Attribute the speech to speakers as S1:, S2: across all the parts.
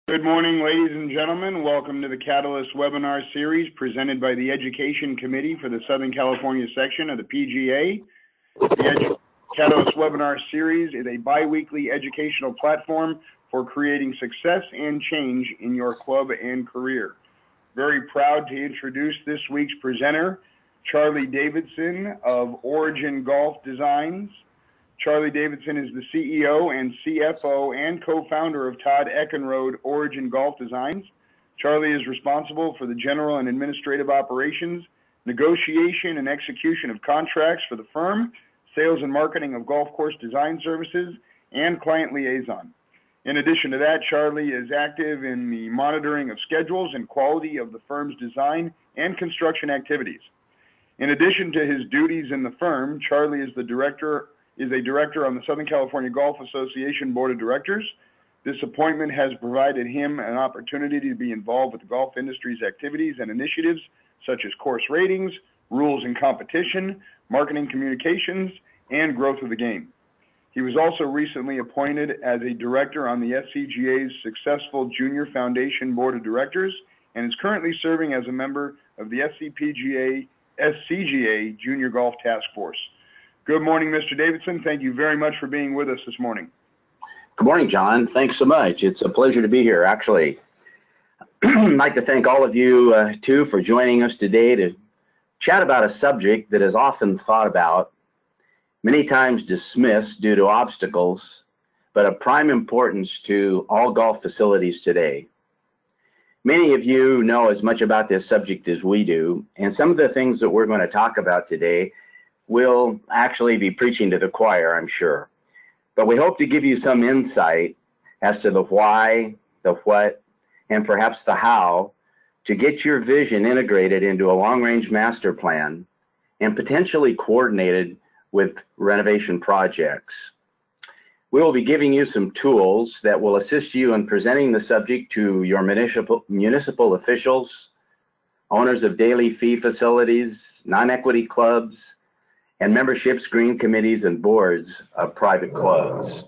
S1: Good morning, ladies and gentlemen. Welcome to the Catalyst webinar series presented by the Education Committee for the Southern California section of the PGA. The Catalyst webinar series is a bi-weekly educational platform for creating success and change in your club and career. Very proud to introduce this week's presenter, Charlie Davison of Origin Golf Designs. Charlie Davison is the CEO and CFO and co-founder of Todd Eckenrode-Origins Golf Designs. Charlie is responsible for the general and administrative operations, negotiation and execution of contracts for the firm, sales and marketing of golf course design services, and client liaison. In addition to that, Charlie is active in the monitoring of schedules and quality of the firm's design and construction activities. In addition to his duties in the firm, Charlie is a director on the Southern California Golf Association Board of Directors. This appointment has provided him an opportunity to be involved with the golf industry's activities and initiatives such as course ratings, rules and competition, marketing communications, and growth of the game. He was also recently appointed as a director on the SCGA's successful Junior Foundation Board of Directors and is currently serving as a member of the SCGA Junior Golf Task Force. Good morning, Mr. Davison. Thank you very much for being with us this morning.
S2: Good morning, John. Thanks so much. It's a pleasure to be here, actually. I'd like to thank all of you, too, for joining us today to chat about a subject that is often thought about, many times dismissed due to obstacles, but of prime importance to all golf facilities today. Many of you know as much about this subject as we do, and some of the things that we're going to talk about today will actually be preaching to the choir, I'm sure. But we hope to give you some insight as to the why, the what, and perhaps the how to get your vision integrated into a long-range master plan and potentially coordinated with renovation projects. We will be giving you some tools that will assist you in presenting the subject to your municipal officials, owners of daily fee facilities, non-equity clubs, and memberships, green committees, and boards of private clubs.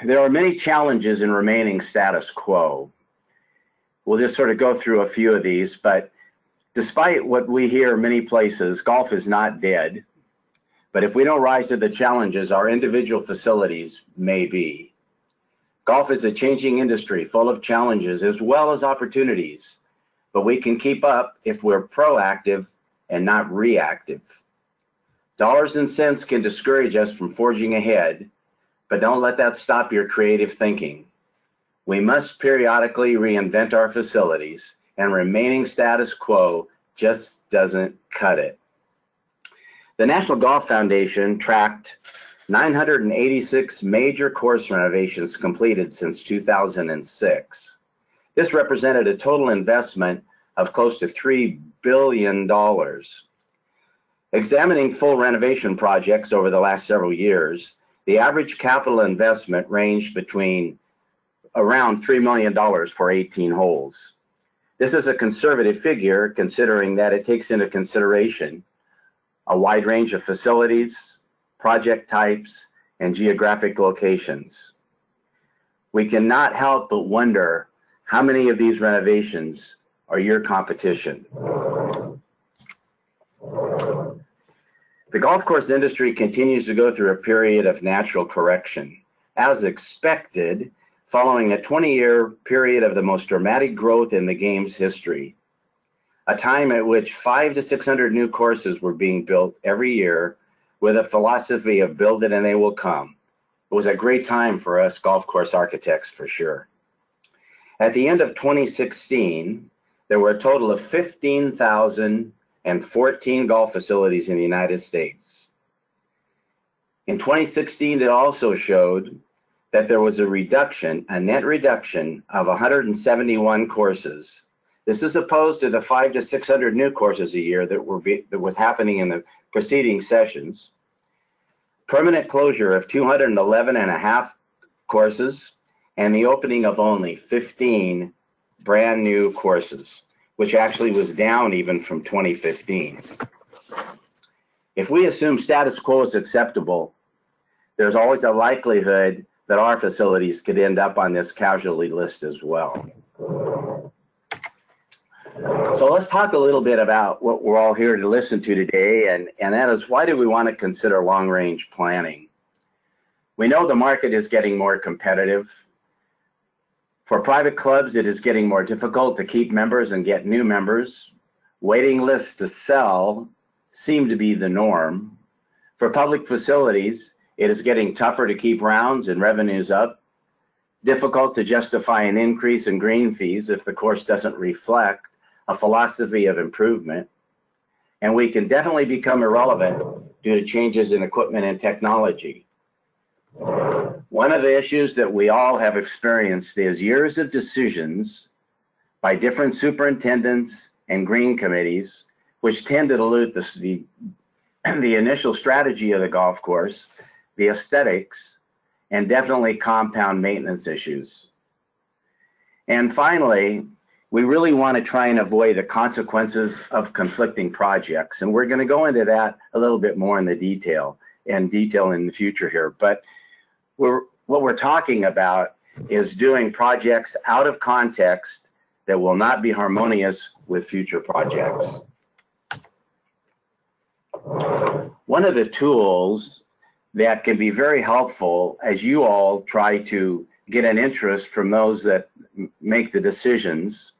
S2: There are many challenges in remaining status quo. We'll just sort of go through a few of these, but despite what we hear many places, golf is not dead. But if we don't rise to the challenges, our individual facilities may be. Golf is a changing industry full of challenges as well as opportunities. But we can keep up if we're proactive and not reactive. Dollars and cents can discourage us from forging ahead, but don't let that stop your creative thinking. We must periodically reinvent our facilities, and remaining status quo just doesn't cut it. The National Golf Foundation tracked 986 major course renovations completed since 2006. This represented a total investment of close to $3 billion. Examining full renovation projects over the last several years, the average capital investment ranged between around $3 million for 18 holes. This is a conservative figure considering that it takes into consideration a wide range of facilities, project types, and geographic locations. We cannot help but wonder how many of these renovations are your competition? The golf course industry continues to go through a period of natural correction. As expected, following a 20-year period of the most dramatic growth in the game's history, a time at which 500 to 600 new courses were being built every year with a philosophy of build it and they will come. It was a great time for us golf course architects for sure. At the end of 2016, there were a total of 15,014 golf facilities in the United States. In 2016, it also showed that there was a net reduction of 171 courses. This is opposed to the 500 to 600 new courses a year that was happening in the preceding sessions. Permanent closure of 211 and a half courses, and the opening of only 15 brand new courses, which actually was down even from 2015. If we assume status quo is acceptable, there's always a likelihood that our facilities could end up on this casualty list as well. So let's talk a little bit about what we're all here to listen to today, and that is, why do we want to consider long-range planning? We know the market is getting more competitive. For private clubs, it is getting more difficult to keep members and get new members. Waiting lists to sell seem to be the norm. For public facilities, it is getting tougher to keep rounds and revenues up, difficult to justify an increase in green fees if the course doesn't reflect a philosophy of improvement, and we can definitely become irrelevant due to changes in equipment and technology. One of the issues that we all have experienced is years of decisions by different superintendents and green committees, which tend to dilute the initial strategy of the golf course, the aesthetics, and definitely compound maintenance issues. And finally, we really want to try and avoid the consequences of conflicting projects. And we're going to go into that a little bit more in detail in the future here. But what we're talking about is doing projects out of context that will not be harmonious with future projects. One of the tools that can be very helpful as you all try to get an interest from those that make the decisions,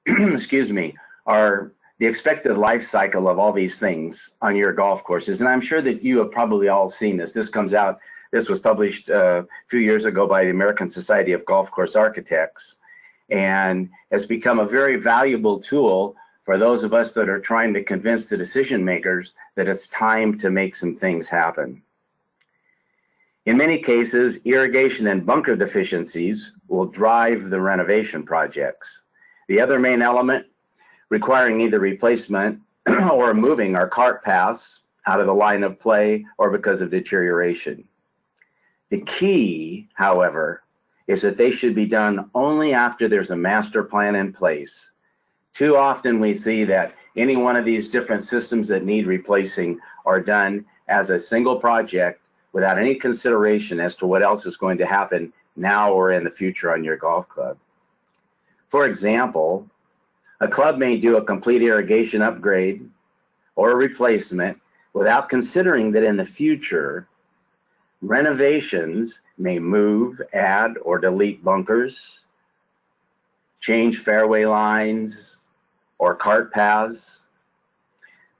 S2: excuse me, are the expected life cycle of all these things on your golf courses. And I'm sure that you have probably all seen this. This was published a few years ago by the American Society of Golf Course Architects, and has become a very valuable tool for those of us that are trying to convince the decision makers that it's time to make some things happen. In many cases, irrigation and bunker deficiencies will drive the renovation projects. The other main element requiring either replacement or moving are cart paths out of the line of play or because of deterioration. The key, however, is that they should be done only after there's a master plan in place. Too often we see that any one of these different systems that need replacing are done as a single project without any consideration as to what else is going to happen now or in the future on your golf club. For example, a club may do a complete irrigation upgrade or a replacement without considering that in the future, renovations may move, add, or delete bunkers, change fairway lines, or cart paths.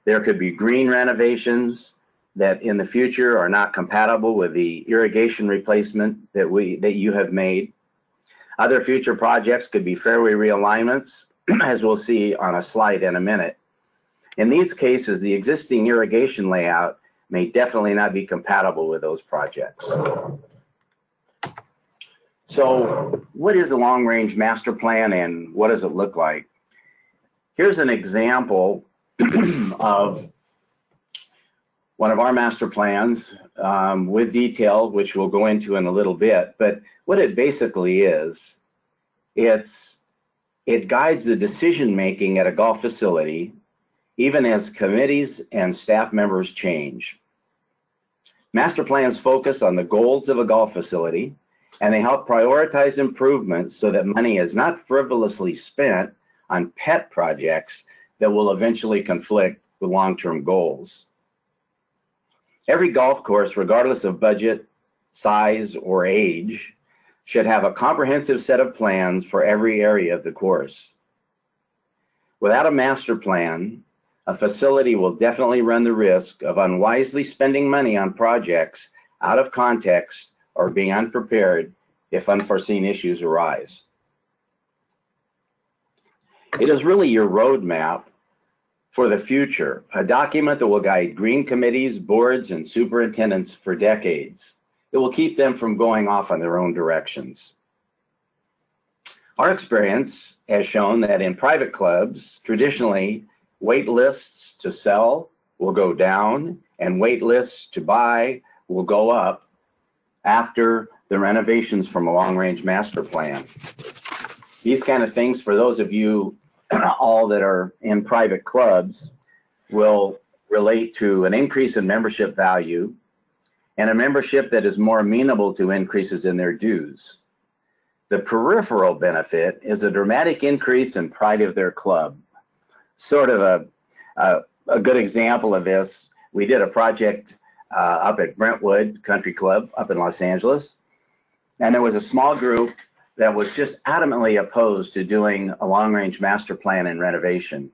S2: There could be green renovations that in the future are not compatible with the irrigation replacement that you have made. Other future projects could be fairway realignments, as we'll see on a slide in a minute. In these cases, the existing irrigation layout may definitely not be compatible with those projects. So what is a long-range master plan and what does it look like? Here's an example of one of our master plans with detail, which we'll go into in a little bit. But what it basically is, it guides the decision-making at a golf facility, even as committees and staff members change. Master plans focus on the goals of a golf facility, and they help prioritize improvements so that money is not frivolously spent on pet projects that will eventually conflict with long-term goals. Every golf course, regardless of budget, size, or age, should have a comprehensive set of plans for every area of the course. Without a master plan, a facility will definitely run the risk of unwisely spending money on projects out of context or being unprepared if unforeseen issues arise. It is really your roadmap for the future, a document that will guide green committees, boards, and superintendents for decades. It will keep them from going off on their own directions. Our experience has shown that in private clubs, traditionally, wait lists to sell will go down and wait lists to buy will go up after the renovations from a long-range master plan. These kind of things, for those of you all that are in private clubs, will relate to an increase in membership value and a membership that is more amenable to increases in their dues. The peripheral benefit is a dramatic increase in pride of their club. Sort of a good example of this, we did a project up at Brentwood Country Club up in Los Angeles, and there was a small group that was just adamantly opposed to doing a long-range master plan and renovation.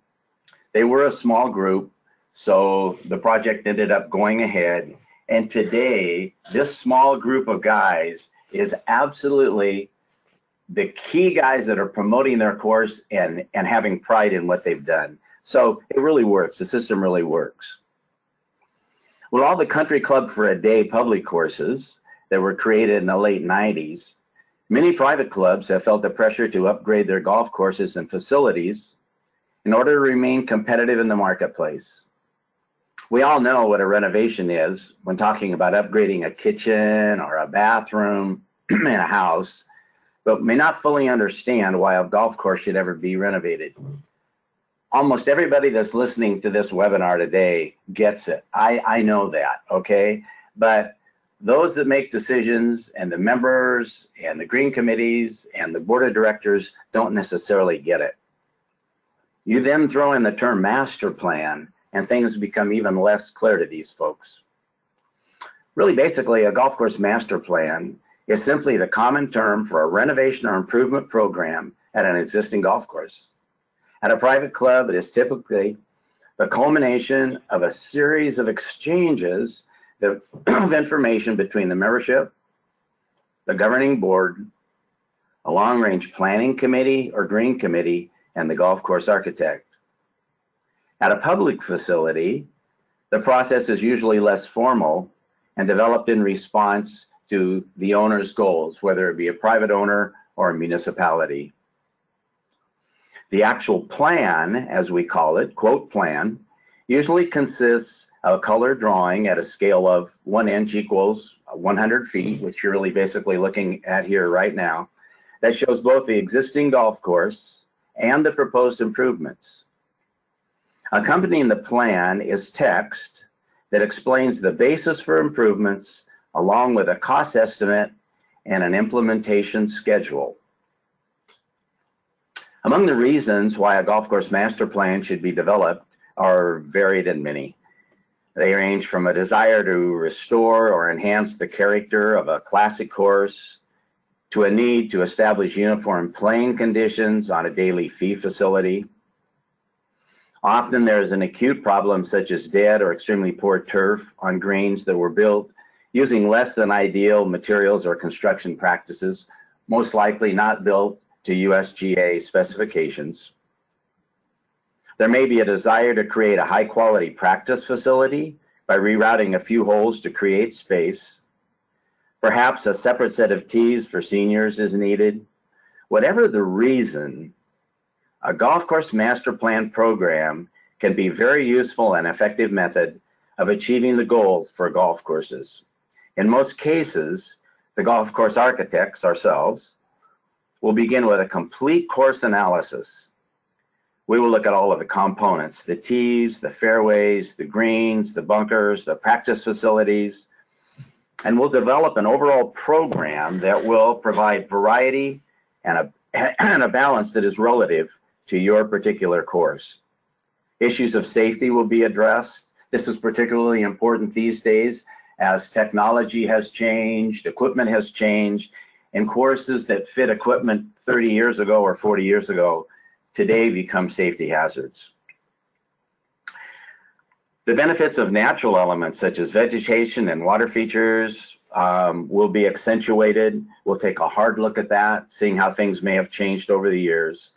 S2: They were a small group, so the project ended up going ahead, and today this small group of guys is absolutely the key guys that are promoting their course and having pride in what they've done. So it really works. The system really works. With all the Country Club for a Day public courses that were created in the late 90s, many private clubs have felt the pressure to upgrade their golf courses and facilities in order to remain competitive in the marketplace. We all know what a renovation is when talking about upgrading a kitchen or a bathroom in a house, but may not fully understand why a golf course should ever be renovated. Almost everybody that's listening to this webinar today gets it. I know that, okay? But those that make decisions and the members and the green committees and the board of directors don't necessarily get it. You then throw in the term master plan and things become even less clear to these folks. Really, basically, a golf course master plan is simply the common term for a renovation or improvement program at an existing golf course. At a private club, it is typically the culmination of a series of exchanges of information between the membership, the governing board, a long-range planning committee or green committee, and the golf course architect. At a public facility, the process is usually less formal and developed in response to the owner's goals, whether it be a private owner or a municipality. The actual plan, as we call it, quote plan, usually consists of a color drawing at a scale of 1 inch equals 100 feet, which you're really basically looking at here right now, that shows both the existing golf course and the proposed improvements. Accompanying the plan is text that explains the basis for improvements along with a cost estimate and an implementation schedule. Among the reasons why a golf course master plan should be developed are varied and many. They range from a desire to restore or enhance the character of a classic course to a need to establish uniform playing conditions on a daily fee facility. Often there is an acute problem such as dead or extremely poor turf on greens that were built using less than ideal materials or construction practices, most likely not built to USGA specifications. There may be a desire to create a high quality practice facility by rerouting a few holes to create space. Perhaps a separate set of tees for seniors is needed. Whatever the reason, a golf course master plan program can be a very useful and effective method of achieving the goals for golf courses. In most cases, the golf course architects ourselves will begin with a complete course analysis. We will look at all of the components, the tees, the fairways, the greens, the bunkers, the practice facilities, and we'll develop an overall program that will provide variety and a balance that is relative to your particular course. Issues of safety will be addressed. This is particularly important these days as technology has changed, equipment has changed, and courses that fit equipment 30 years ago or 40 years ago today become safety hazards. The benefits of natural elements such as vegetation and water features will be accentuated. We'll take a hard look at that, seeing how things may have changed over the years.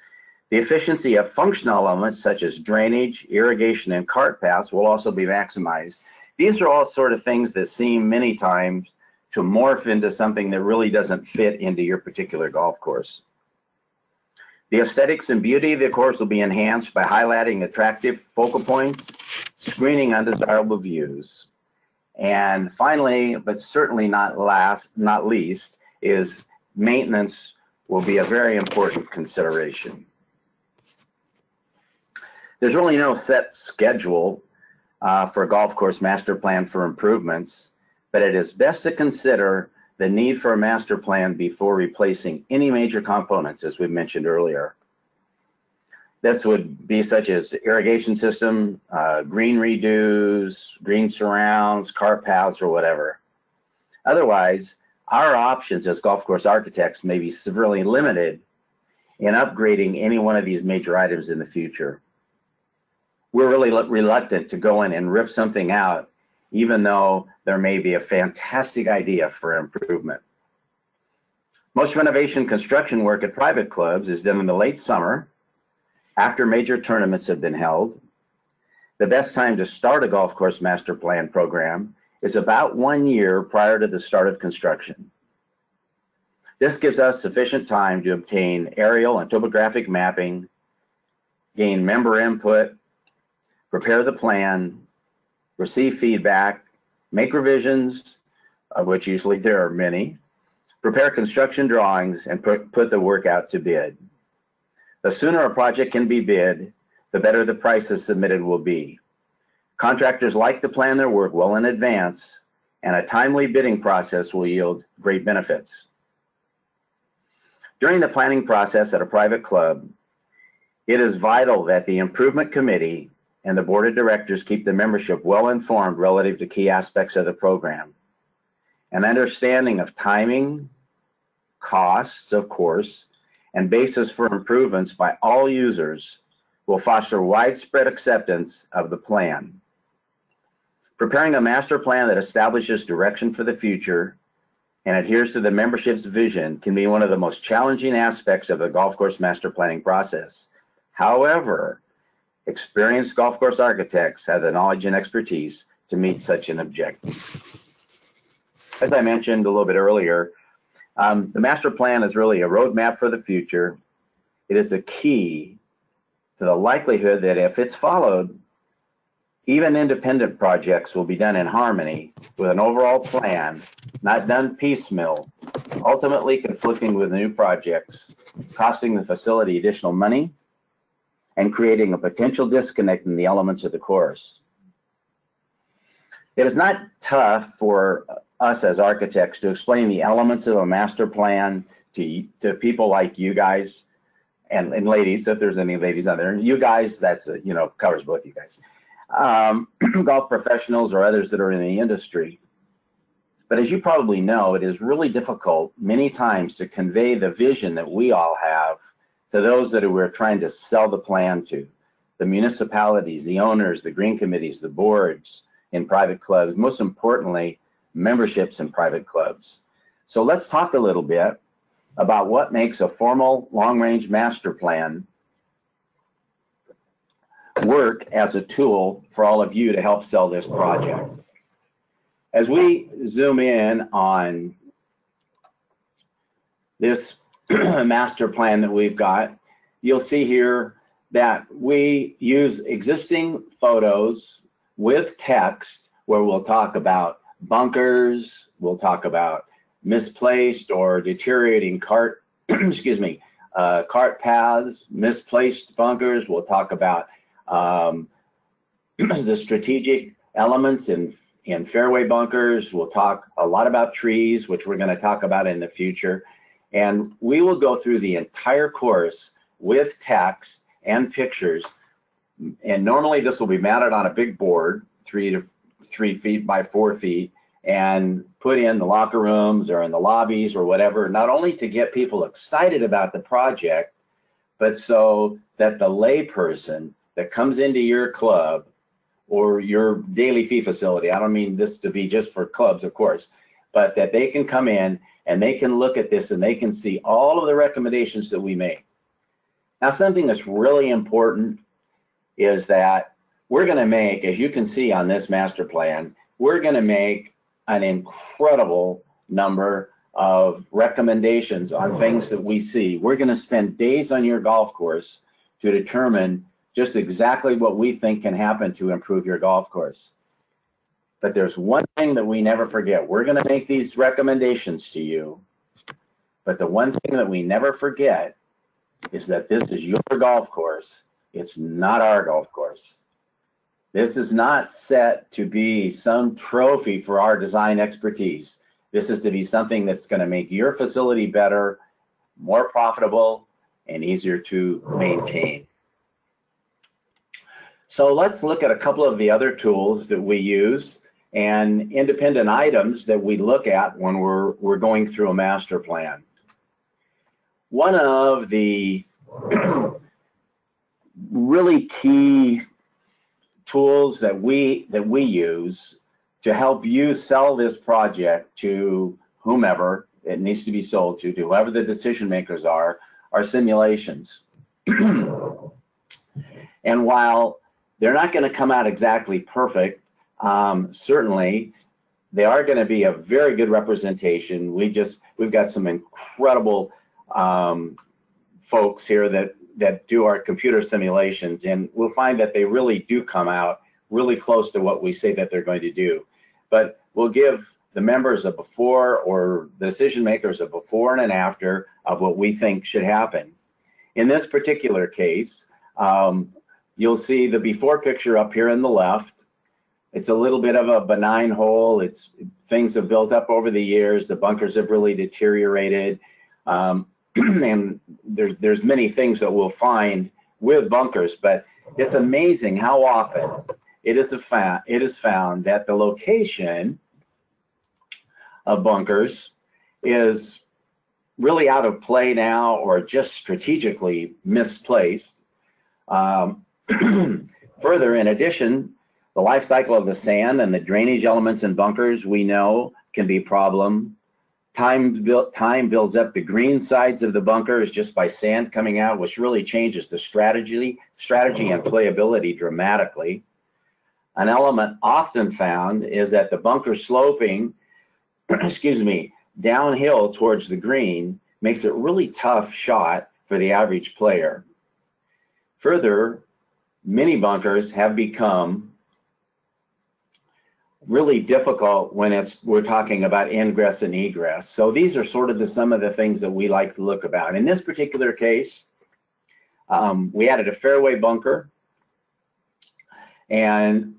S2: The efficiency of functional elements such as drainage, irrigation, and cart paths will also be maximized. These are all sort of things that seem many times to morph into something that really doesn't fit into your particular golf course. The aesthetics and beauty of the course will be enhanced by highlighting attractive focal points, screening undesirable views. And finally, but certainly not least, is maintenance will be a very important consideration. There's really no set schedule for a golf course master plan for improvements, but it is best to consider the need for a master plan before replacing any major components, as we mentioned earlier. This would be such as irrigation system, green redos, green surrounds, cart paths, or whatever. Otherwise, our options as golf course architects may be severely limited in upgrading any one of these major items in the future. We're really reluctant to go in and rip something out, even though there may be a fantastic idea for improvement. Most renovation construction work at private clubs is done in the late summer, after major tournaments have been held. The best time to start a golf course master plan program is about 1 year prior to the start of construction. This gives us sufficient time to obtain aerial and topographic mapping, gain member input, prepare the plan, receive feedback, make revisions, of which usually there are many, prepare construction drawings, and put the work out to bid. The sooner a project can be bid, the better the prices submitted will be. Contractors like to plan their work well in advance, and a timely bidding process will yield great benefits. During the planning process at a private club, it is vital that the improvement committee and the board of directors keep the membership well informed relative to key aspects of the program. An understanding of timing, costs, of course, and basis for improvements by all users will foster widespread acceptance of the plan. Preparing a master plan that establishes direction for the future and adheres to the membership's vision can be one of the most challenging aspects of the golf course master planning process. However, experienced golf course architects have the knowledge and expertise to meet such an objective. As I mentioned a little bit earlier, the master plan is really a roadmap for the future. It is the key to the likelihood that if it's followed, even independent projects will be done in harmony with an overall plan, not done piecemeal, ultimately conflicting with new projects, costing the facility additional money, and creating a potential disconnect in the elements of the course. It is not tough for us as architects to explain the elements of a master plan to people like you guys and ladies, if there's any ladies out there. You guys, that's covers both you guys. Golf professionals or others that are in the industry. But as you probably know, it is really difficult many times to convey the vision that we all have to those that we're trying to sell the plan to, the municipalities, the owners, the green committees, the boards in private clubs, most importantly, memberships in private clubs. So let's talk a little bit about what makes a formal long-range master plan work as a tool for all of you to help sell this project. As we zoom in on this master plan that we've got, you'll see here that we use existing photos with text where we'll talk about bunkers, we'll talk about misplaced or deteriorating cart paths, misplaced bunkers. We'll talk about the strategic elements in fairway bunkers. We'll talk a lot about trees, which we're going to talk about in the future. And we will go through the entire course with text and pictures. And normally this will be mounted on a big board, 3 feet by 4 feet, and put in the locker rooms or in the lobbies or whatever, not only to get people excited about the project, but so that the layperson that comes into your club or your daily fee facility, I don't mean this to be just for clubs, of course, but that they can come in and they can look at this and they can see all of the recommendations that we make. Now, something that's really important is that we're going to make, as you can see on this master plan, we're going to make an incredible number of recommendations on things that we see. We're going to spend days on your golf course to determine just exactly what we think can happen to improve your golf course. But there's one thing that we never forget. We're going to make these recommendations to you, but the one thing that we never forget is that this is your golf course. It's not our golf course. This is not set to be some trophy for our design expertise. This is to be something that's going to make your facility better, more profitable, and easier to maintain. So let's look at a couple of the other tools that we use and independent items that we look at when we're going through a master plan. One of the really key tools that we use to help you sell this project to whomever it needs to be sold to whoever the decision makers are simulations. And while they're not going to come out exactly perfect, certainly they are going to be a very good representation. We've got some incredible folks here that do our computer simulations, and we'll find that they really do come out really close to what we say that they're going to do. But we'll give the members a before, or the decision makers a before and an after of what we think should happen. In this particular case, you'll see the before picture up here on the left. It's a little bit of a benign hole. Things have built up over the years. The bunkers have really deteriorated. And there's many things that we'll find with bunkers, but it's amazing how often it is found that the location of bunkers is really out of play now, or just strategically misplaced. Further, in addition, the life cycle of the sand and the drainage elements in bunkers, we know, can be a problem. Time builds up the green sides of the bunkers just by sand coming out, which really changes the strategy and playability dramatically. An element often found is that the bunker sloping, downhill towards the green makes it a really tough shot for the average player. Further, mini bunkers have become really difficult when we're talking about ingress and egress. So these are sort of some of the things that we like to look about. In this particular case, we added a fairway bunker, and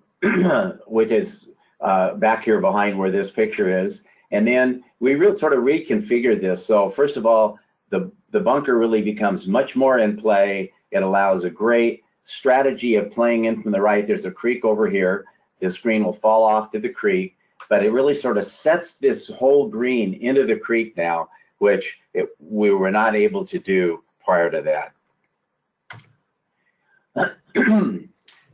S2: which is back here behind where this picture is. And then we really sort of reconfigured this. So first of all, the bunker really becomes much more in play. It allows a great strategy of playing in from the right. There's a creek over here. This green will fall off to the creek, but it really sort of sets this whole green into the creek now, which we were not able to do prior to that.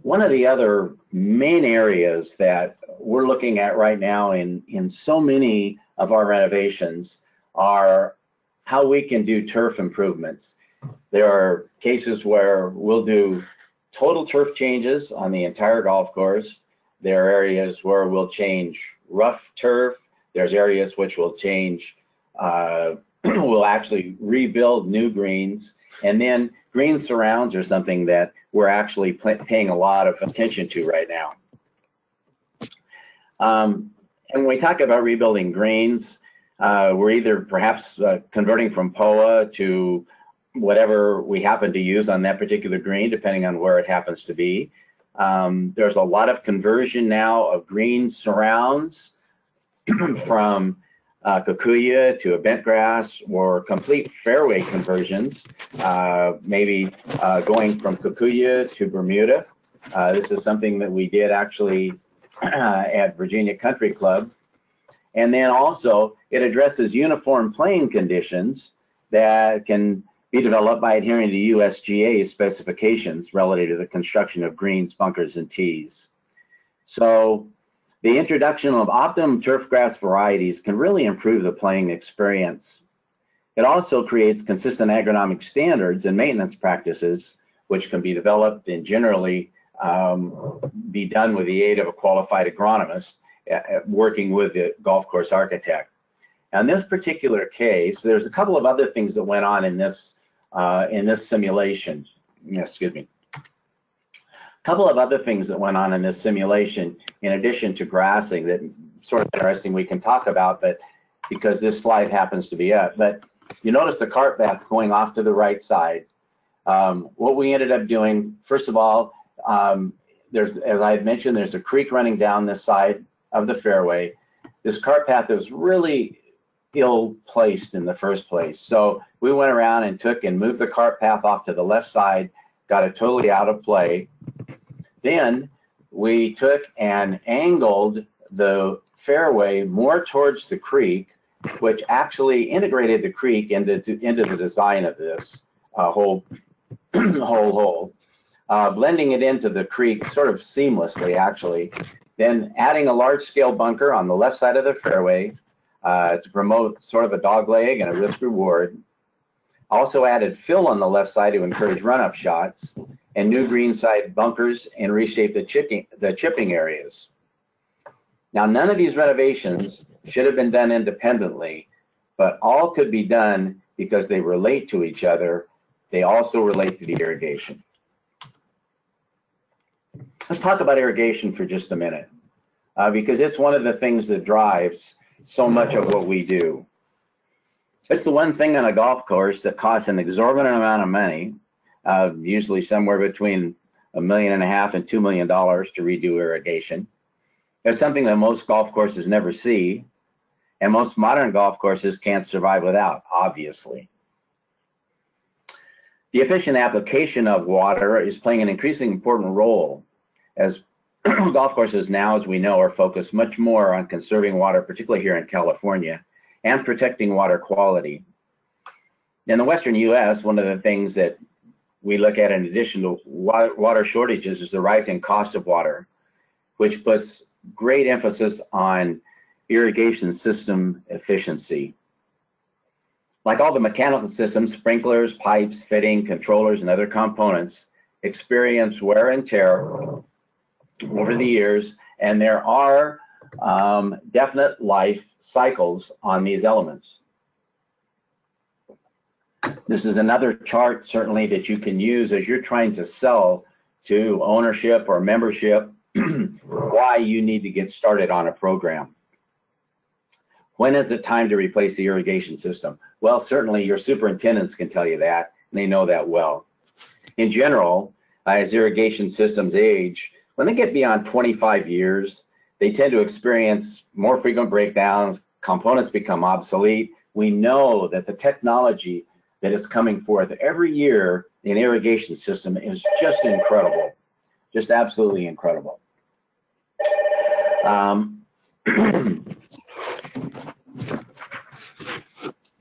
S2: One of the other main areas that we're looking at right now in so many of our renovations are how we can do turf improvements. There are cases where we'll do total turf changes on the entire golf course. There are areas where we'll change rough turf. There's areas which will change, we'll actually rebuild new greens. And then green surrounds are something that we're actually paying a lot of attention to right now. And when we talk about rebuilding greens, we're either perhaps converting from POA to whatever we happen to use on that particular green, depending on where it happens to be. There's a lot of conversion now of green surrounds from kikuyu to a bent grass, or complete fairway conversions, maybe going from kikuyu to Bermuda. This is something that we did actually at Virginia Country Club. And then also it addresses uniform playing conditions that can be developed by adhering to USGA specifications relative to the construction of greens, bunkers, and tees. So the introduction of optimum turf grass varieties can really improve the playing experience. It also creates consistent agronomic standards and maintenance practices, which can be developed and generally be done with the aid of a qualified agronomist working with the golf course architect. In this particular case, there's a couple of other things that went on in this simulation. Excuse me. A couple of other things that went on in this simulation, in addition to grassing, that sort of interesting we can talk about, but because this slide happens to be up. But you notice the cart path going off to the right side. What we ended up doing, first of all, as I had mentioned, there's a creek running down this side of the fairway. This cart path was really ill placed in the first place. So we went around and took and moved the cart path off to the left side, got it totally out of play. Then we took and angled the fairway more towards the creek, which actually integrated the creek into the design of this whole hole, blending it into the creek sort of seamlessly, actually. Then adding a large-scale bunker on the left side of the fairway to promote sort of a dog leg and a risk reward. Also added fill on the left side to encourage run-up shots, and new green side bunkers and reshape the chipping areas. Now, none of these renovations should have been done independently, but all could be done because they relate to each other. They also relate to the irrigation. Let's talk about irrigation for just a minute, because it's one of the things that drives so much of what we do. It's the one thing on a golf course that costs an exorbitant amount of money, usually somewhere between $1.5 million and $2 million to redo irrigation. It's something that most golf courses never see, and most modern golf courses can't survive without, obviously. The efficient application of water is playing an increasingly important role, as golf courses now, as we know, are focused much more on conserving water, particularly here in California, and protecting water quality. In the Western U.S., one of the things that we look at in addition to water shortages is the rising cost of water, which puts great emphasis on irrigation system efficiency. Like all the mechanical systems, sprinklers, pipes, fitting, controllers, and other components experience wear and tear over the years, and there are definite life cycles on these elements. This is another chart, certainly, that you can use as you're trying to sell to ownership or membership why you need to get started on a program. When is it time to replace the irrigation system? Well, certainly your superintendents can tell you that, and they know that well. In general, as irrigation systems age, when they get beyond 25 years, they tend to experience more frequent breakdowns, components become obsolete. We know that the technology that is coming forth every year in irrigation system is just incredible, just absolutely incredible.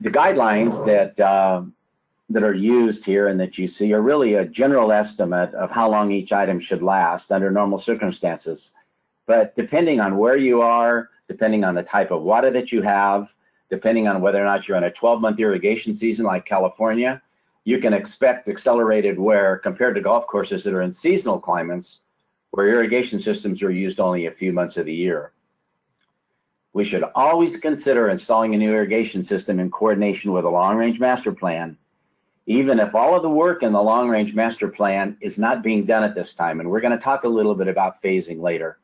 S2: The guidelines that are used here and that you see are really a general estimate of how long each item should last under normal circumstances. But depending on where you are, depending on the type of water that you have, depending on whether or not you're in a 12-month irrigation season like California, you can expect accelerated wear compared to golf courses that are in seasonal climates where irrigation systems are used only a few months of the year. We should always consider installing a new irrigation system in coordination with a long-range master plan, even if all of the work in the long-range master plan is not being done at this time. And we're going to talk a little bit about phasing later.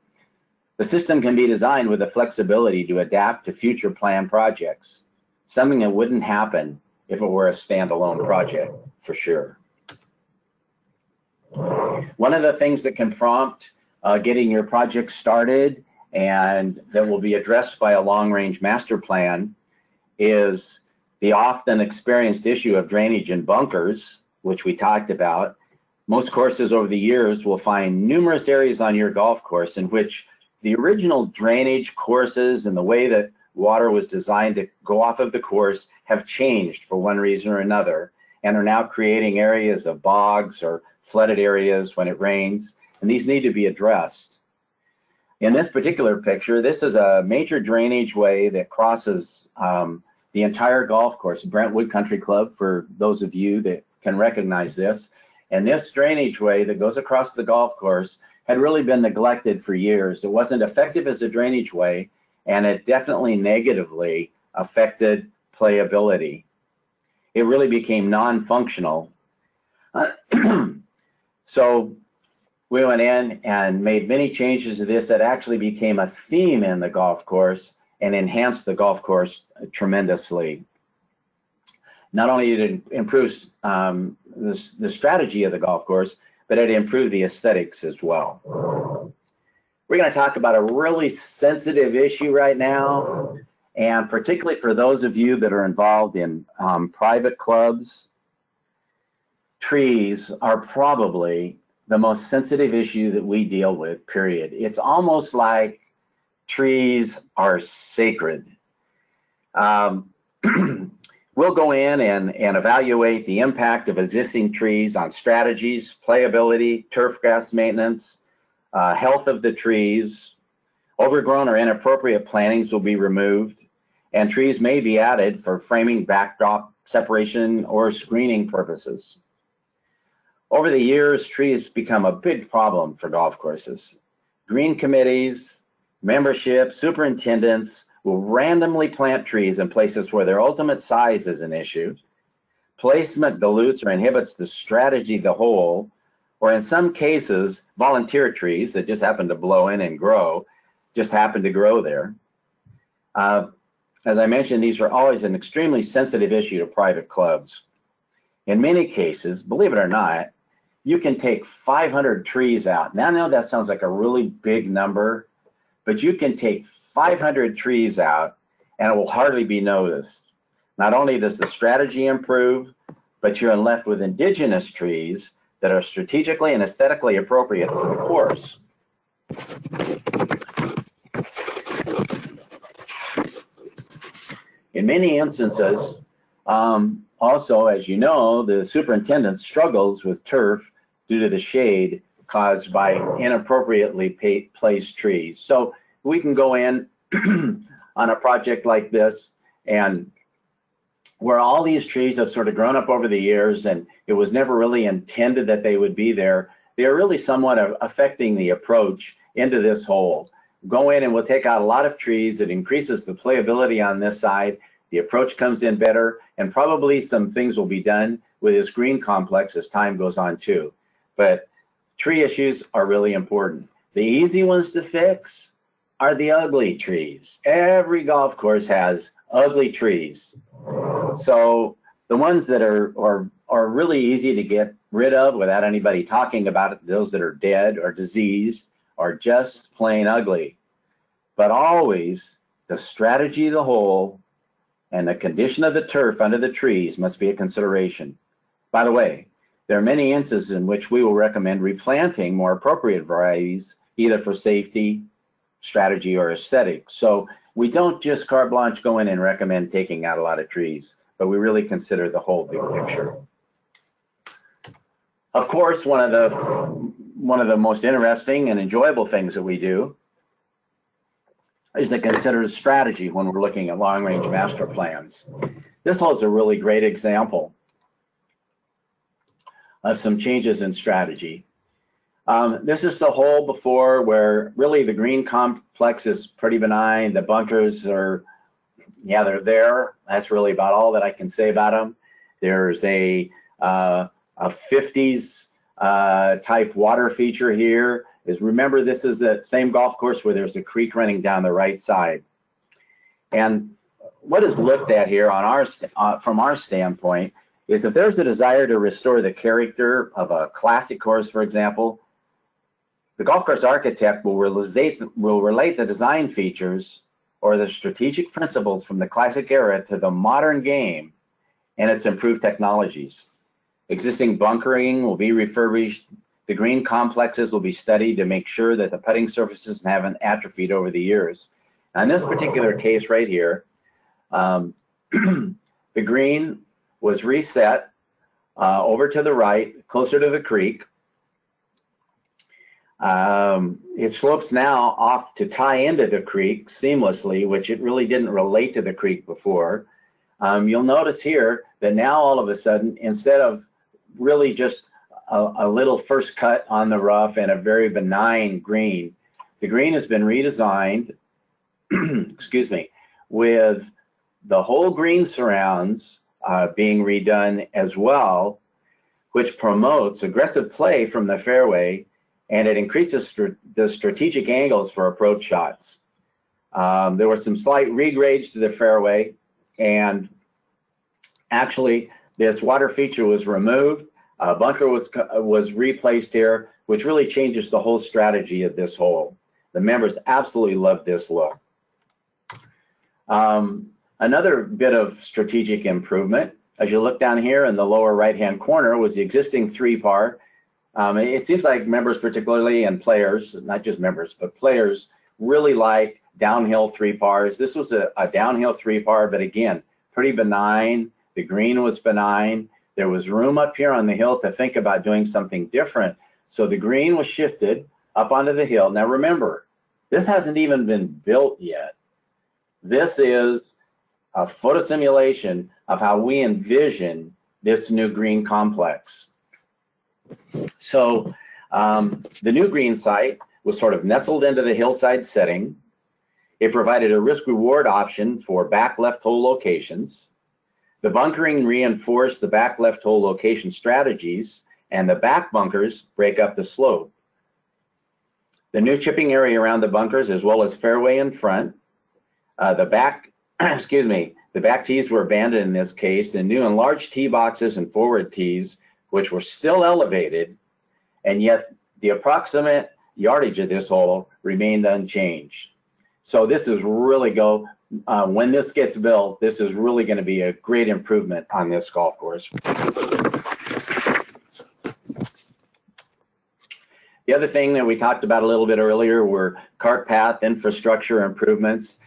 S2: The system can be designed with the flexibility to adapt to future planned projects, something that wouldn't happen if it were a standalone project, for sure. One of the things that can prompt getting your project started and that will be addressed by a long-range master plan is the often experienced issue of drainage and bunkers, which we talked about. Most courses over the years will find numerous areas on your golf course in which the original drainage courses and the way that water was designed to go off of the course have changed for one reason or another and are now creating areas of bogs or flooded areas when it rains, and these need to be addressed. In this particular picture, this is a major drainage way that crosses the entire golf course, Brentwood Country Club, for those of you that can recognize this. And this drainage way that goes across the golf course had really been neglected for years. It wasn't effective as a drainage way, and it definitely negatively affected playability. It really became non-functional. So we went in and made many changes to this that actually became a theme in the golf course and enhanced the golf course tremendously. Not only did it improve the strategy of the golf course, but it improved the aesthetics as well. We're going to talk about a really sensitive issue right now, and particularly for those of you that are involved in private clubs, trees are probably the most sensitive issue that we deal with, period. It's almost like trees are sacred. We'll go in and evaluate the impact of existing trees on strategies, playability, turf grass maintenance, health of the trees. Overgrown or inappropriate plantings will be removed, and trees may be added for framing, backdrop, separation, or screening purposes. Over the years, trees become a big problem for golf courses. Green committees, membership, superintendents will randomly plant trees in places where their ultimate size is an issue. Placement dilutes or inhibits the strategy, the whole, or in some cases, volunteer trees that just happen to blow in and grow, just happen to grow there. As I mentioned, these are always an extremely sensitive issue to private clubs. In many cases, believe it or not, you can take 500 trees out. Now I know that sounds like a really big number, but you can take 500 trees out and it will hardly be noticed. Not only does the strategy improve, but you're left with indigenous trees that are strategically and aesthetically appropriate for the course. In many instances, also, as you know, the superintendent struggles with turf due to the shade caused by inappropriately placed trees. So we can go in on a project like this, and where all these trees have sort of grown up over the years and it was never really intended that they would be there, they are really somewhat affecting the approach into this hole. Go in and we'll take out a lot of trees. It increases the playability on this side. The approach comes in better, and probably some things will be done with this green complex as time goes on too. But tree issues are really important. The easy ones to fix are the ugly trees. Every golf course has ugly trees. So the ones that are really easy to get rid of without anybody talking about it, those that are dead or diseased, are just plain ugly. But always the strategy of the hole and the condition of the turf under the trees must be a consideration. By the way, there are many instances in which we will recommend replanting more appropriate varieties, either for safety, strategy, or aesthetics. So we don't just carte blanche go in and recommend taking out a lot of trees, but we really consider the whole big picture. Of course, one of the most interesting and enjoyable things that we do is to consider strategy when we're looking at long-range master plans. This hole is a really great example of some changes in strategy. This is the hole before where really the green complex is pretty benign. The bunkers are, yeah, they're there. That's really about all that I can say about them. There's a 50s type water feature here. Remember, this is the same golf course where there's a creek running down the right side. And what is looked at here on from our standpoint is if there's a desire to restore the character of a classic course, for example, the golf course architect will relate the design features or the strategic principles from the classic era to the modern game and its improved technologies. Existing bunkering will be refurbished. The green complexes will be studied to make sure that the putting surfaces haven't atrophied over the years. Now, in this particular case right here, the green was reset over to the right, closer to the creek. It slopes now off to tie into the creek seamlessly, which it really didn't relate to the creek before. You'll notice here that now all of a sudden, instead of really just a little first cut on the rough and a very benign green, the green has been redesigned, excuse me, with the whole green surrounds being redone as well, which promotes aggressive play from the fairway, and it increases the strategic angles for approach shots. There were some slight regrades to the fairway, and actually this water feature was removed. A bunker was replaced here, which really changes the whole strategy of this hole. The members absolutely love this look. Another bit of strategic improvement, as you look down here in the lower right-hand corner, was the existing 3-par. It seems like members particularly, and players, not just members, but players, really like downhill 3-pars. This was a downhill 3-par, but again, pretty benign. The green was benign. There was room up here on the hill to think about doing something different. So the green was shifted up onto the hill. Now remember, this hasn't even been built yet. This is a photo simulation of how we envision this new green complex. So the new green site was sort of nestled into the hillside setting. It provided a risk-reward option for back left hole locations. The bunkering reinforced the back left hole location strategies, and the back bunkers break up the slope. The new chipping area around the bunkers, as well as fairway in front, the back tees were abandoned in this case, and new enlarged tee boxes and forward tees, which were still elevated, and yet the approximate yardage of this hole remained unchanged. So this is really when this gets built, this is really going to be a great improvement on this golf course. The other thing that we talked about a little bit earlier were cart path infrastructure improvements.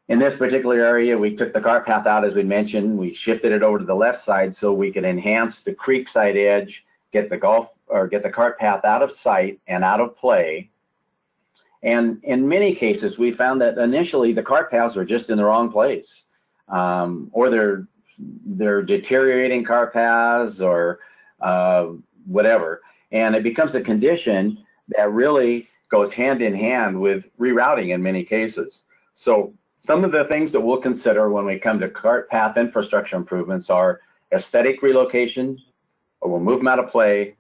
S2: In this particular area, we took the cart path out, as we mentioned. We shifted it over to the left side so we could enhance the creek side edge, get the cart path out of sight and out of play. And in many cases, we found that initially the cart paths are just in the wrong place, or they're deteriorating cart paths or whatever. And it becomes a condition that really goes hand in hand with rerouting in many cases. So some of the things that we'll consider when we come to cart path infrastructure improvements are aesthetic relocation, or we'll move them out of play.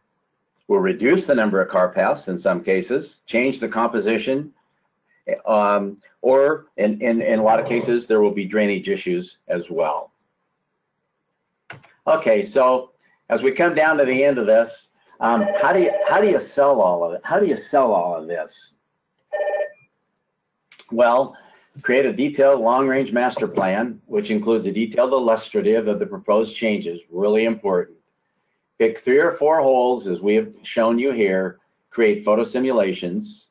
S2: We'll reduce the number of cart paths in some cases, change the composition, or in a lot of cases, there will be drainage issues as well. Okay, so as we come down to the end of this, how do you sell all of it? How do you sell all of this? Well, create a detailed long-range master plan, which includes a detailed illustrative of the proposed changes, really important. Pick 3 or 4 holes, as we have shown you here, create photo simulations.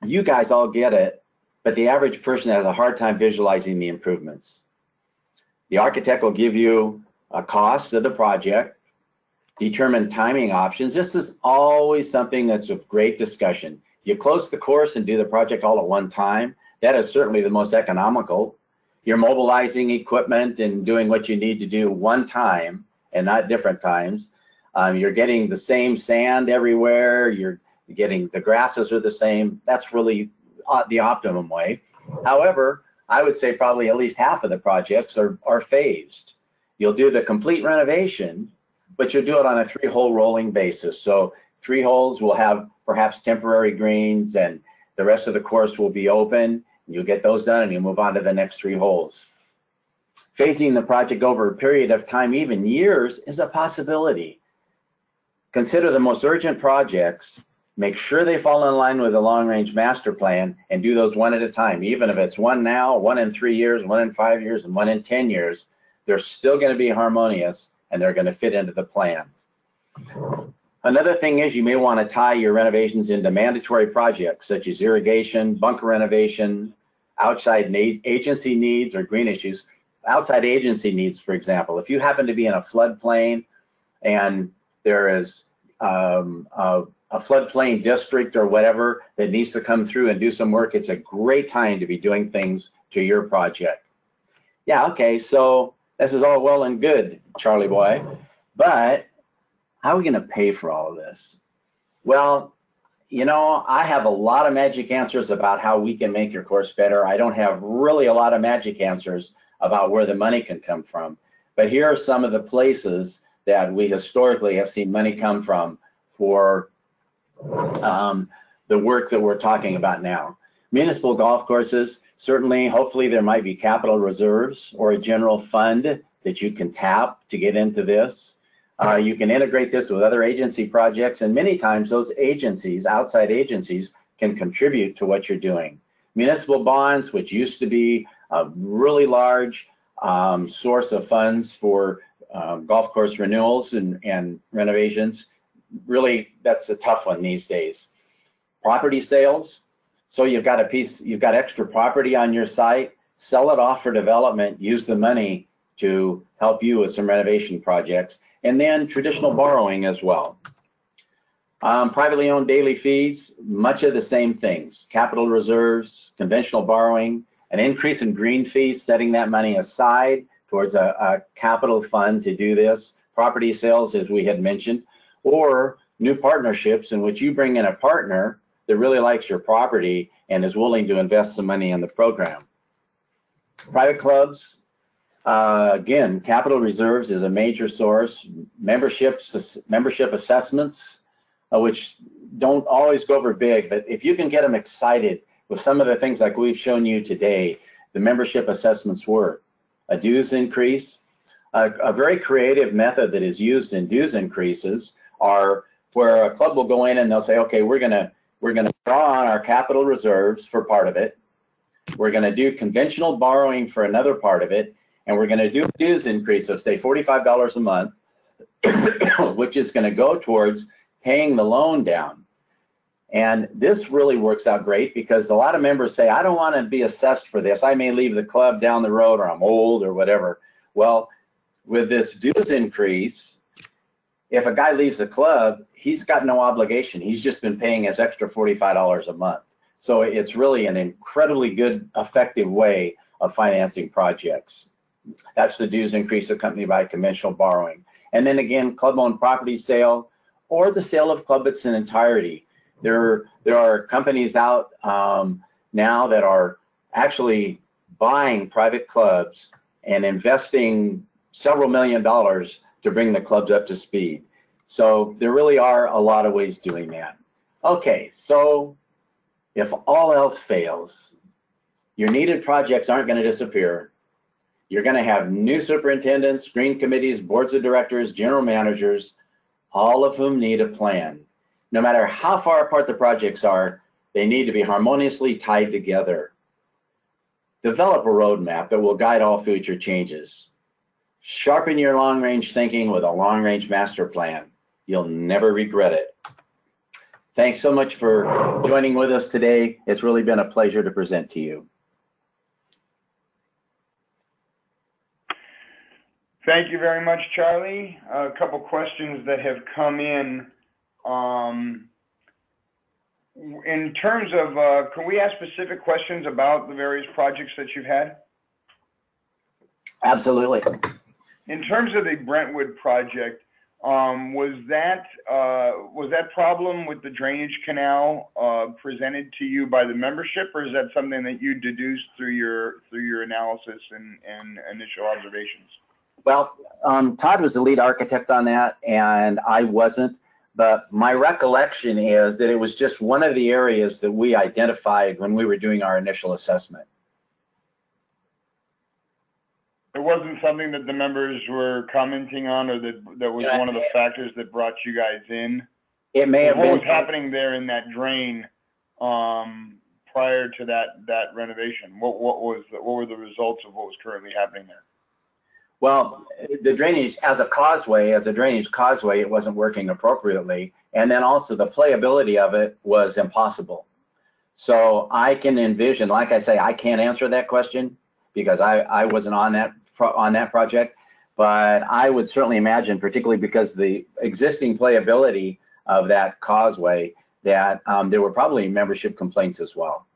S2: You guys all get it, but the average person has a hard time visualizing the improvements. The architect will give you a cost of the project, determine timing options. This is always something that's of great discussion. You close the course and do the project all at one time. That is certainly the most economical. You're mobilizing equipment and doing what you need to do one time and not different times. You're getting the same sand everywhere. You're getting the grasses are the same. That's really the optimum way. However, I would say probably at least half of the projects are phased. You'll do the complete renovation, but you'll do it on a 3-hole rolling basis. So 3 holes will have perhaps temporary greens, and the rest of the course will be open. You'll get those done and you move on to the next 3 holes. Phasing the project over a period of time, even years, is a possibility. Consider the most urgent projects, make sure they fall in line with the long-range master plan, and do those one at a time. Even if it's 1 now, 1 in 3 years, 1 in 5 years, and 1 in 10 years, they're still going to be harmonious and they're going to fit into the plan. Another thing is you may want to tie your renovations into mandatory projects such as irrigation, bunker renovation, outside agency needs or green issues. Outside agency needs, for example, if you happen to be in a floodplain and there is a floodplain district or whatever that needs to come through and do some work, it's a great time to be doing things to your project. Yeah, okay, so this is all well and good, Charlie boy, but how are we going to pay for all of this? Well, you know, I have a lot of magic answers about how we can make your course better. I don't have really a lot of magic answers about where the money can come from. But here are some of the places that we historically have seen money come from for the work that we're talking about now. Municipal golf courses, certainly, hopefully there might be capital reserves or a general fund that you can tap to get into this. You can integrate this with other agency projects, and many times those agencies, outside agencies, can contribute to what you're doing. Municipal bonds, which used to be a really large source of funds for golf course renewals and renovations, really that's a tough one these days. Property sales, so you've got extra property on your site, sell it off for development, use the money to help you with some renovation projects, and then traditional borrowing as well. Privately owned daily fees, much of the same things. Capital reserves, conventional borrowing, an increase in green fees, setting that money aside towards a capital fund to do this. Property sales, as we had mentioned, or new partnerships in which you bring in a partner that really likes your property and is willing to invest some money in the program. Private clubs, again, capital reserves is a major source. Membership assessments, which don't always go over big, but if you can get them excited with some of the things like we've shown you today, the membership assessments work. A dues increase, a very creative method that is used in dues increases are where a club will go in and they'll say, okay, we're gonna draw on our capital reserves for part of it. We're gonna do conventional borrowing for another part of it, and we're gonna do a dues increase of say $45 a month, which is gonna go towards paying the loan down. And this really works out great because a lot of members say, I don't want to be assessed for this. I may leave the club down the road, or I'm old or whatever. Well, with this dues increase, if a guy leaves the club, he's got no obligation. He's just been paying his extra $45 a month. So it's really an incredibly good, effective way of financing projects. That's the dues increase accompanied by conventional borrowing. And then again, club-owned property sale or the sale of club in its entirety. There are companies out now that are actually buying private clubs and investing several $1 million to bring the clubs up to speed. So there really are a lot of ways doing that. Okay, so if all else fails, your needed projects aren't going to disappear. You're going to have new superintendents, green committees, boards of directors, general managers, all of whom need a plan. No matter how far apart the projects are, they need to be harmoniously tied together. Develop a roadmap that will guide all future changes. Sharpen your long-range thinking with a long-range master plan. You'll never regret it. Thanks so much for joining with us today. It's really been a pleasure to present to you.
S1: Thank you very much, Charlie. A couple questions that have come in. In terms of, can we ask specific questions about the various projects that you've had?
S2: Absolutely.
S1: In terms of the Brentwood project, was that problem with the drainage canal presented to you by the membership, or is that something that you deduced through your analysis and initial observations?
S2: Well, Todd was the lead architect on that, and I wasn't. But my recollection is that it was just one of the areas that we identified when we were doing our initial assessment.
S1: It wasn't something that the members were commenting on, or that was one of the factors that brought you guys in?
S2: It may have been.
S1: What was happening there in that drain prior to that renovation? What were the results of what was currently happening there?
S2: Well, the drainage as a drainage causeway, it wasn't working appropriately. And then also the playability of it was impossible. So I can envision, like I say, I can't answer that question because I wasn't on that project, but I would certainly imagine, particularly because the existing playability of that causeway, that there were probably membership complaints as well.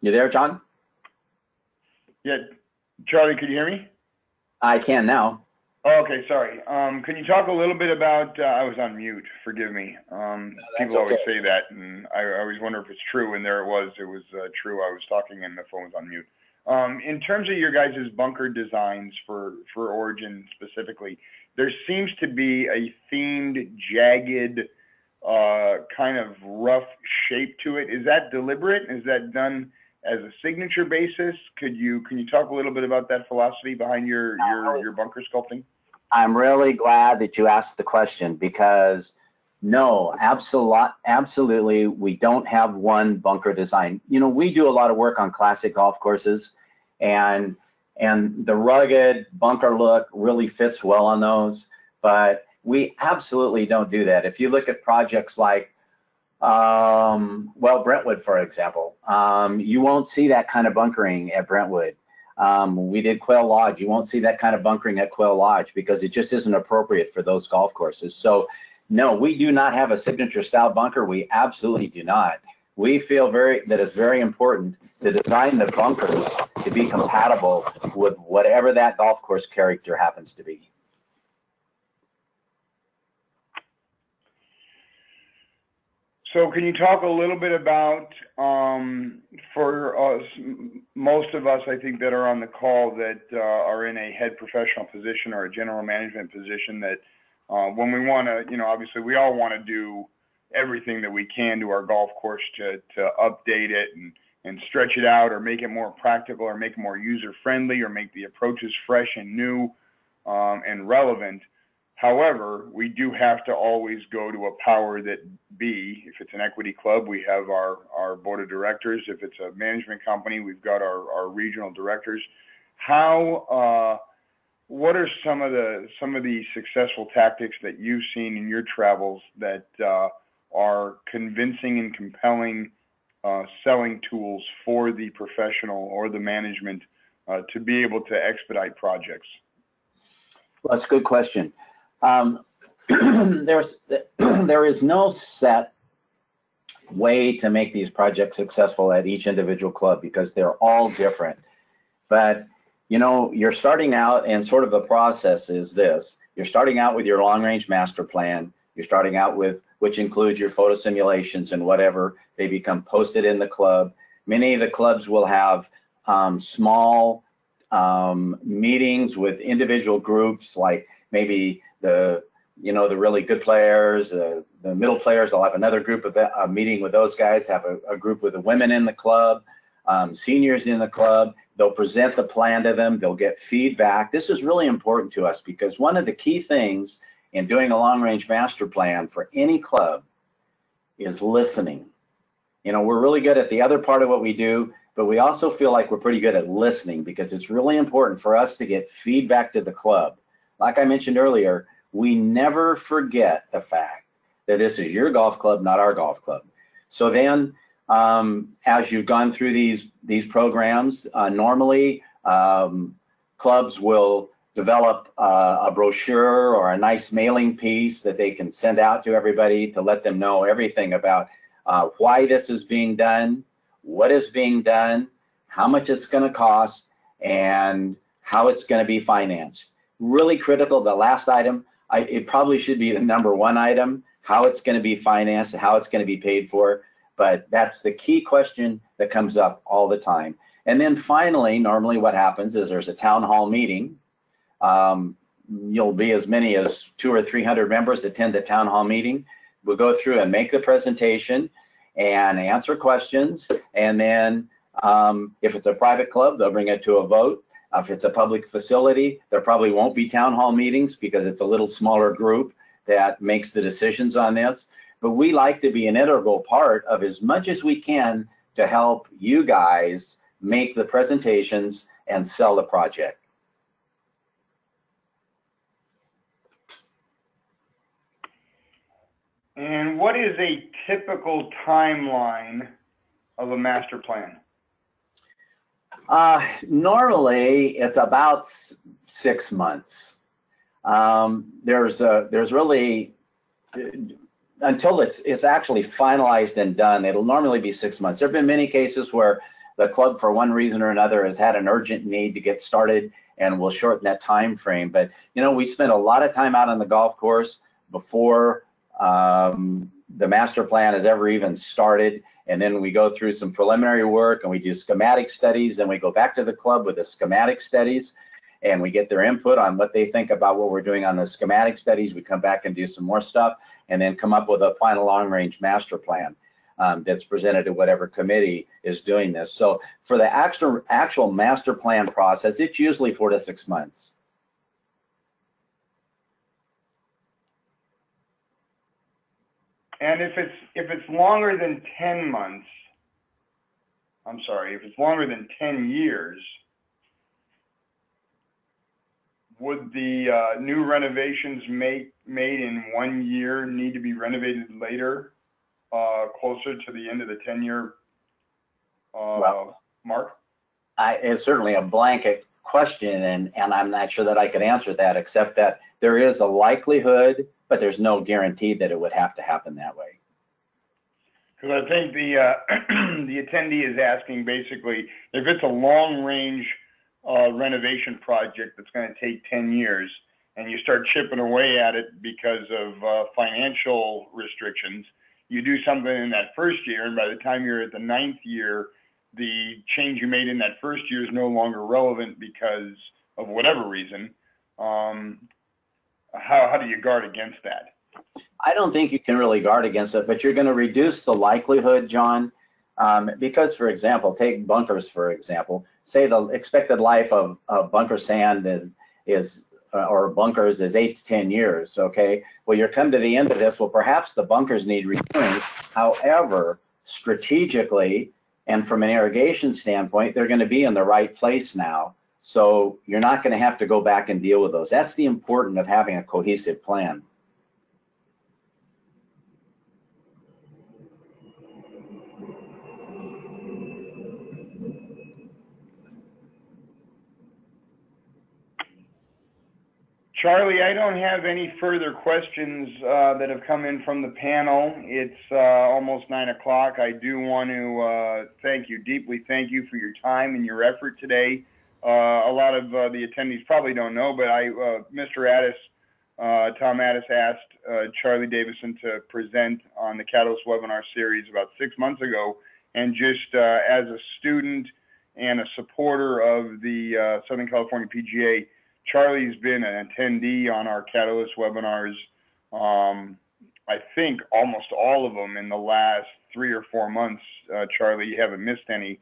S2: You there, John?
S1: Yeah, Charlie, could you hear me?
S2: I can now.
S1: Oh, okay, sorry. Can you talk a little bit about, I was on mute, forgive me. People always
S2: okay.
S1: say that, and I always wonder if it's true, and there it was true. I was talking and the phone was on mute. In terms of your guys' bunker designs for Origin specifically, there seems to be a themed, jagged, kind of rough shape to it. Is that deliberate? Is that done as a signature basis? Can you talk a little bit about that philosophy behind your bunker sculpting?
S2: I'm really glad that you asked the question, because no, absolutely, we don't have one bunker design. You know, we do a lot of work on classic golf courses, and the rugged bunker look really fits well on those, but we absolutely don't do that. If you look at projects like, well, Brentwood, for example, you won't see that kind of bunkering at Brentwood. We did Quail Lodge. You won't see that kind of bunkering at Quail Lodge because it just isn't appropriate for those golf courses. So no, we do not have a signature style bunker. We absolutely do not. We feel that it's very important to design the bunkers to be compatible with whatever that golf course character happens to be.
S1: So can you talk a little bit about, for us, most of us, I think, that are on the call that are in a head professional position or a general management position, that when we want to, you know, obviously we all want to do everything that we can to our golf course to update it and stretch it out, or make it more practical, or make it more user-friendly, or make the approaches fresh and new and relevant. However, we do have to always go to a power that be. If it's an equity club, we have our board of directors. If it's a management company, we've got our regional directors. What are some of the successful tactics that you've seen in your travels that are convincing and compelling selling tools for the professional or the management to be able to expedite projects?
S2: Well, that's a good question. There is no set way to make these projects successful at each individual club because they're all different. But, you know, you're starting out, and sort of the process is this. You're starting out with your long-range master plan. You're starting out with, which includes your photo simulations and whatever. They become posted in the club. Many of the clubs will have small meetings with individual groups, like maybe the really good players, the middle players. They'll have another group of a meeting with those guys, have a group with the women in the club, seniors in the club. They'll present the plan to them. They'll get feedback. This is really important to us because one of the key things in doing a long-range master plan for any club is listening. You know, we're really good at the other part of what we do, but we also feel like we're pretty good at listening because it's really important for us to get feedback to the club. Like I mentioned earlier, we never forget the fact that this is your golf club, not our golf club. So then, as you've gone through these programs, normally clubs will develop a brochure or a nice mailing piece that they can send out to everybody to let them know everything about why this is being done, what is being done, how much it's going to cost, and how it's going to be financed. Really critical, the last item, it probably should be the #1 item, how it's going to be financed, how it's going to be paid for, but that's the key question that comes up all the time. And then finally, normally what happens is there's a town hall meeting. You'll be as many as 200 or 300 members attend the town hall meeting. We'll go through and make the presentation and answer questions, and then if it's a private club, they'll bring it to a vote. If it's a public facility, there probably won't be town hall meetings because it's a little smaller group that makes the decisions on this. But we like to be an integral part of as much as we can to help you guys make the presentations and sell the project.
S1: And what is a typical timeline of a master plan?
S2: Normally, it's about 6 months. There's really, until it's actually finalized and done, it'll normally be 6 months. There have been many cases where the club for one reason or another has had an urgent need to get started, and we'll shorten that time frame. But you know, we spent a lot of time out on the golf course before the master plan has ever even started, and then we go through some preliminary work and we do schematic studies, then we go back to the club with the schematic studies and we get their input on what they think about what we're doing on the schematic studies. We come back and do some more stuff and then come up with a final long-range master plan that's presented to whatever committee is doing this. So for the actual master plan process, it's usually 4 to 6 months.
S1: And if it's longer than 10 months, I'm sorry, if it's longer than 10 years, would the new renovations made in 1 year need to be renovated later, closer to the end of the 10-year mark?
S2: It's certainly a blanket question, and I'm not sure that I could answer that, except that there is a likelihood, but there's no guarantee that it would have to happen that way.
S1: Because I think the the attendee is asking basically if it's a long-range renovation project that's going to take 10 years, and you start chipping away at it because of financial restrictions, you do something in that first year, and by the time you're at the 9th year, the change you made in that first year is no longer relevant because of whatever reason. How do you guard against that?
S2: I don't think you can really guard against it, but you're going to reduce the likelihood, John, because, for example, take bunkers, for example. Say the expected life of bunker sand or bunkers is 8 to 10 years, okay? Well, you're come to the end of this, well, perhaps the bunkers need redoing. However, strategically and from an irrigation standpoint, they're going to be in the right place now. So you're not going to have to go back and deal with those. That's the importance of having a cohesive plan.
S1: Charlie, I don't have any further questions that have come in from the panel. It's almost 9 o'clock. I do want to deeply thank you for your time and your effort today. A lot of the attendees probably don't know, but Mr. Addis, Tom Addis asked Charlie Davison to present on the Catalyst webinar series about 6 months ago. And just as a student and a supporter of the Southern California PGA, Charlie's been an attendee on our Catalyst webinars, I think almost all of them in the last 3 or 4 months. Charlie, you haven't missed any,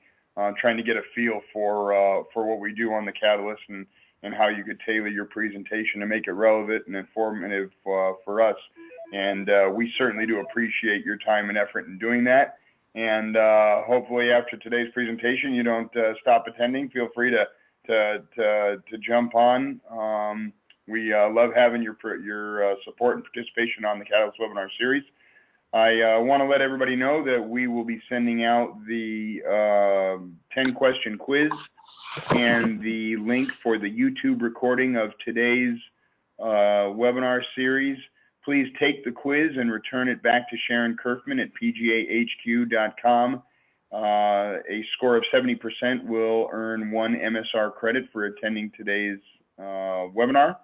S1: trying to get a feel for what we do on the Catalyst and how you could tailor your presentation to make it relevant and informative for us. And we certainly do appreciate your time and effort in doing that. And hopefully after today's presentation, you don't stop attending. Feel free to jump on. We love having your support and participation on the Catalyst webinar series. I want to let everybody know that we will be sending out the 10-question quiz and the link for the YouTube recording of today's webinar series. Please take the quiz and return it back to Sharon Kerfman at pgahq.com. A score of 70% will earn 1 MSR credit for attending today's webinar.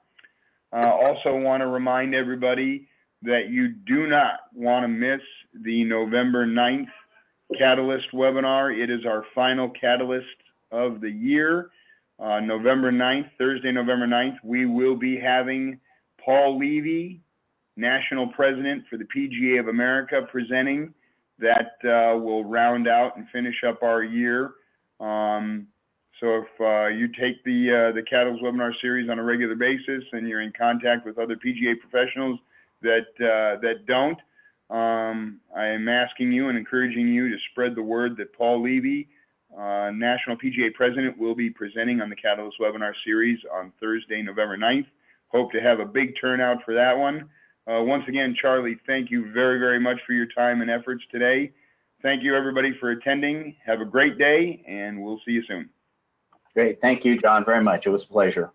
S1: Also want to remind everybody that you do not want to miss the November 9th Catalyst webinar. It is our final Catalyst of the year. November 9th, Thursday, November 9th, we will be having Paul Levy, National President for the PGA of America, presenting. That will round out and finish up our year. So if you take the Catalyst webinar series on a regular basis and you're in contact with other PGA professionals that don't, I am asking you and encouraging you to spread the word that Paul Levy, National PGA President, will be presenting on the Catalyst webinar series on Thursday, November 9th. Hope to have a big turnout for that one. Once again, Charlie, thank you very, very much for your time and efforts today. Thank you, everybody, for attending. Have a great day, and we'll see you soon.
S2: Great. Thank you, John, very much. It was a pleasure.